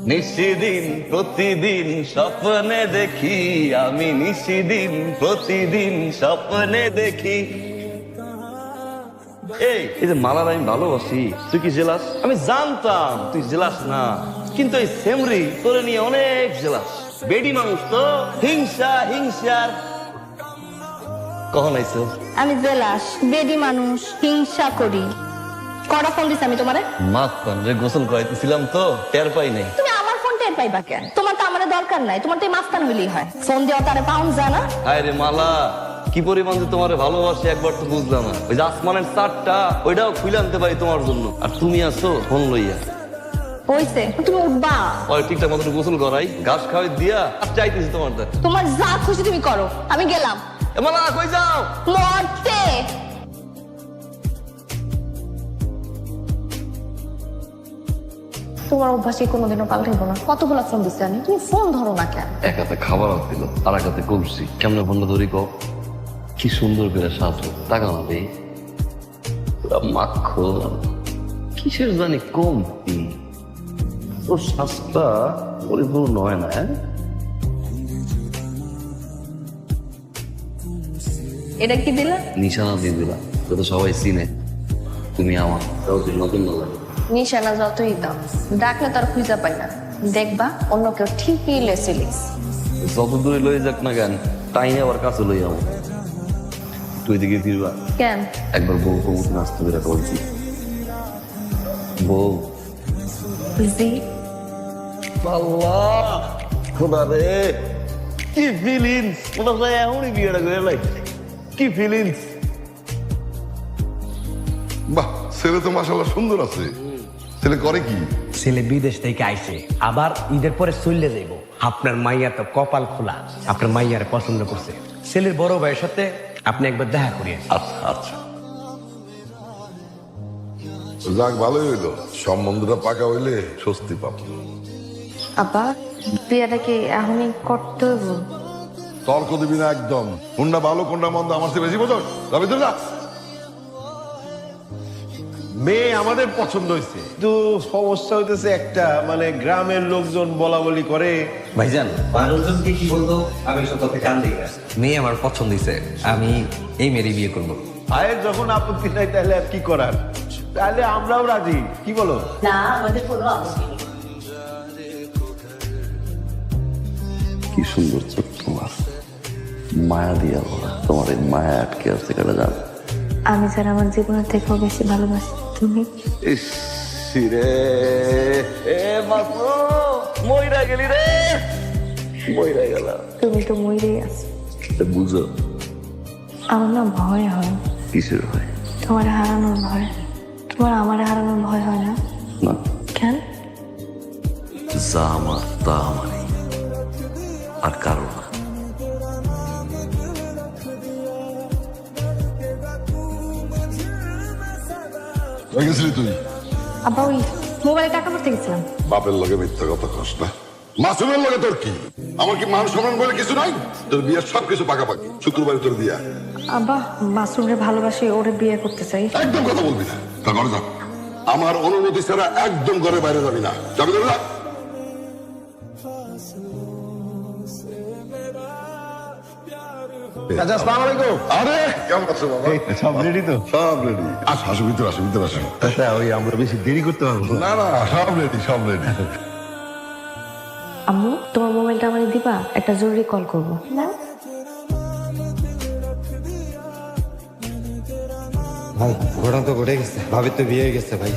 নিশিদিন প্রতিদিন স্বপ্নে দেখি, আমি নিশিদিন প্রতিদিন স্বপ্নে দেখি। এই যে মালার আমি ভালোবাসি, তুই কি জেলাস? আমি জানতাম তুই জেলাস না, কিন্তু এই সেমরি তোরে নিয়ে অনেক জেলাস। বেডি মানুষ তো, হিংসা হিংসার। কখন আইছো? আমি জেলাস, বেডি মানুষ, হিংসা করি। কটা ফোন দিছি আমি তোমারে? মাছ পান রে, গোসল করাইতেছিলাম তো টের পাই নাই। তুমি আমার ফোন টের পাইবা কেন? তোমার তো আমার দরকার নাই, তোমার তো এই মাস্তান হইলেই হয়। ফোন দেওয়া তারে পাউন্ড যায় না? হায় রে মালা, কি পরিমাণ যে তোমার ভালোবাসি একবার তো বুঝলাম না। ওই যে আসমানের চারটা, ওইটাও খুলে আনতে পারি তোমার জন্য, আর তুমি আছো ফোন লইয়া। হইছে, তুমি উঠবা। ওই ঠিকঠাক মতো গোসল করাই, ঘাস খাওয়াই দিয়া আর চাইতেছি তোমার দ্বার। তোমার যা খুশি তুমি করো, আমি গেলাম। এ মালা কই যাও? মরতে। তোমার অভ্যাসে কোনোদিনও পাল্টাইবো না। কতগুলো ফোন দিচ্ছি আমি, তুমি ফোন ধরো না কেন? এক হাতে খাবার দিল, আর এক হাতে কবছি। কেমনে ফোনটা ধরি কও? কি সুন্দর করে সাজো, টাকা না দেই মাখো, কিসের জানি কমতি। তোর শ্বাসটা পরিপূর্ণ হয় না। এটা কি দিলা? নিশানা দিয়ে দিলাম, যত সবাই চিনে তুমি আমার। তাও তুই নতুন না লাগে। নিশানা যতই দাও, ডাকলে তার খুঁজা পাই না। দেখবা অন্য কেউ ঠিকই লেসিলিস। যত দূরে লয়ে যাক না কেন, টাইনে আবার কাছে লই যাবো। তুই দিকে ফিরবা কেন? একবার বউ কবুত নাচতে বেরা বলছি। বউ জি। আল্লাহ খোদা রে, কি ফিলিংস! মনে হয় এমনই বিয়েটা করে লাগছে। কি ফিলিংস! বাহ, ছেলে তো মাশাআল্লাহ সুন্দর আছে। ছেলে করে কি? ছেলে বিদেশ থেকে আইছে, আবার ঈদের পরে চলে যাইব। আপনার মাইয়া তো কপাল খোলা, আপনার মাইয়ার পছন্দ করছে। ছেলের বড় ভাইয়ের সাথে আপনি একবার দেখা করিয়ে। আচ্ছা আচ্ছা, যাক, ভালোই হইলো। সম্বন্ধটা পাকা হইলে স্বস্তি পাবো। আপা, বিয়েটা কি এখনই করতে হইব? তর্ক দিবি না একদম। কোনটা ভালো কোনটা মন্দ আমার চেয়ে বেশি বোঝো? রবি তুই যা। মেয়ে আমাদের পছন্দ হয়েছে, কিন্তু সমস্যা হইতেছে একটা, মানে গ্রামের লোকজন বলা বলি করে। ভাইজান, মানুষজনকে কি বলতো, আমি সত্যি কান দিই না। মেয়ে আমার পছন্দ হয়েছে, আমি এই মেয়েরই বিয়ে করবো। ভাইয়ের যখন আপত্তি নাই তাহলে আর কি করার, তাহলে আমরাও রাজি, কি বলো? না, আমাদের কোনো আপত্তি নেই। কি সুন্দর চোখ তোমার, মায়া দিয়া বলা। তোমার এই মায়া আটকে আছে কেটে যান। আমি যারা আমার জীবনের থেকেও বেশি ভালোবাসি তুমি। ইস রে, এ মাসো মইরা গেলি রে, মইরা গেলাম। তুমি তো মরেই আছো। বুঝো আমার না ভয় হয়। কিসের হয়? তোমার হারানোর ভয়। তোমার আমার হারানোর ভয় হয় না? না, কেন? যা আমার তা আমারই, আর কারো না। কই গেছিলি তুই? আব্বা, ওই মোবাইলে টাকা ভরতে গেছিলাম। বাপের লগে মিথ্যা কথা কস না। মাসুমের লগে তোর কি? আমার কি মান সম্মান বলে কিছু নাই? তোর বিয়ের সবকিছু পাকাপাকি, শুক্রবারে তোর বিয়া। আব্বা, মাসুমরে ভালোবাসি, ওরে বিয়ে করতে চাই। একদম কথা বলবি না। তা ঘরে যা। আমার অনুমতি ছাড়া একদম ঘরে বাইরে যাবি না। যাবি তো না? চাচা, আসসালামু আলাইকুম। আরে কেমন আছো বাবা? সব রেডি তো? সব রেডি। আসো আসো, ভিতরে আসো, ভিতরে আসো। চাচা, ওই আমরা বেশি দেরি করতে পারবো না? না না, সব রেডি, সব রেডি। আম্মু, তোমার মোবাইলটা আমাকে দিবা? একটা জরুরি কল করবো। ভাই, ঘটনা তো ঘটে গেছে, ভাবির তো বিয়ে হয়ে গেছে ভাই।